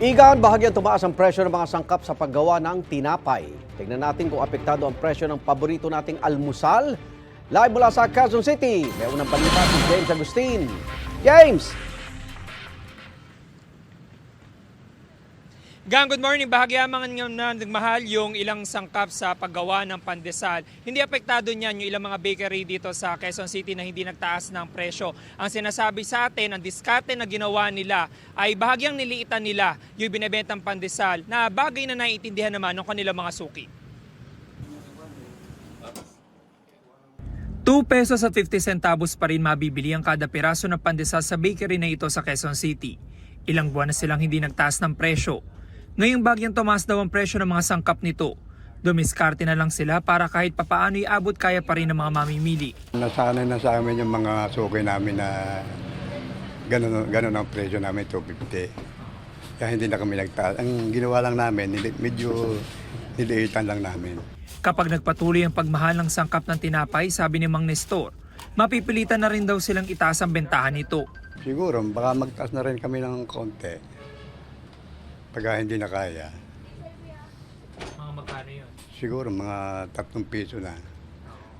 Igan, bahagyang tumaas ang presyo ng mga sangkap sa paggawa ng tinapay. Tignan natin kung apektado ang presyo ng paborito nating almusal. Live mula sa Quezon City, may unang balita si James Agustin. James! Gang, good morning. Bahagyaman na nagmahal yung ilang sangkap sa paggawa ng pandesal. Hindi apektado niyan yung ilang mga bakery dito sa Quezon City na hindi nagtaas ng presyo. Ang sinasabi sa atin, ang diskarte na ginawa nila ay bahagyang niliitan nila yung binibentang pandesal na bagay na naiintindihan naman ng kanilang mga suki. 2 pesos at 50 centavos pa rin mabibili ang kada piraso ng pandesal sa bakery na ito sa Quezon City. Ilang buwan na silang hindi nagtaas ng presyo. Ngayong bagyang tumaas daw ang presyo ng mga sangkap nito. Dumiskarte na lang sila para kahit papaano iabot kaya pa rin ng mga mamimili. Nasanay na sa amin yung mga suki namin na gano'n ang presyo namin, 250. Kaya hindi na kami nagtaas. Ang ginawa lang namin, medyo niliitan lang namin. Kapag nagpatuloy ang pagmahal ng sangkap ng tinapay, sabi ni Mang Nestor, mapipilitan na rin daw silang itaas ang bentahan nito. Siguro, baka magtaas na rin kami ng konti. Pagka hindi na kaya. Mga magkano yun? Siguro mga 3 piso na.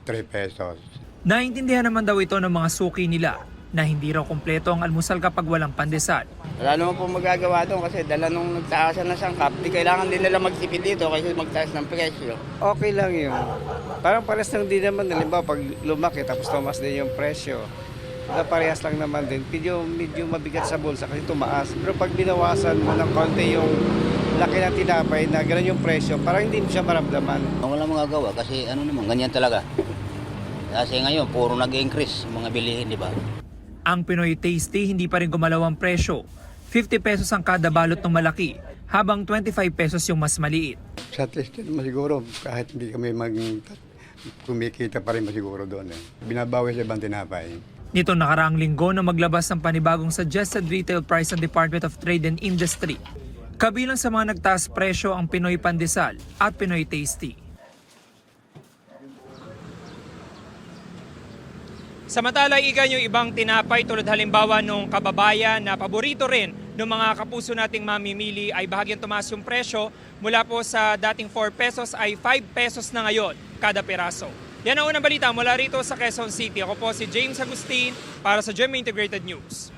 3 pesos. Naintindihan naman daw ito ng mga suki nila na hindi raw kumpleto ang almusal kapag walang pandesal. Wala naman po magagawa doon kasi dala nung nagtaasan ng sangkap, di kailangan din nila magtipid dito kasi magtaas ng presyo. Okay lang yun. Parang pares lang din naman. Halimbawa, pag lumaki tapos tumaas din yung presyo, parehas lang naman din. Medyo mabigat sa bulsa kasi tumaas. Pero pag binawasan mo ng konti yung laki ng tinapay na gano'n yung presyo, parang hindi mo siya maramdaman. Wala magagawa kasi ano naman, ganyan talaga. Kasi ngayon, puro nag-increase mga bilihin, di ba? Ang Pinoy Tasty hindi pa rin gumalaw ang presyo. 50 pesos ang kada balot ng malaki, habang 25 pesos yung mas maliit. Sa test naman siguro, kahit hindi kami kumikita pa rin masiguro doon. Binabawi sa ibang tinapay. Nito nakaraang linggo na maglabas ng panibagong suggested retail price ng Department of Trade and Industry. Kabilang sa mga nagtaas presyo ang Pinoy Pandesal at Pinoy Tasty. Samantala, igan yung ibang tinapay tulad halimbawa nung kababayan na paborito rin ng mga kapuso nating mamimili ay bahagyang tumaas yung presyo mula po sa dating 4 pesos ay 5 pesos na ngayon kada piraso. Yan ang unang balita mula rito sa Quezon City. Ako po si James Agustin para sa GMA Integrated News.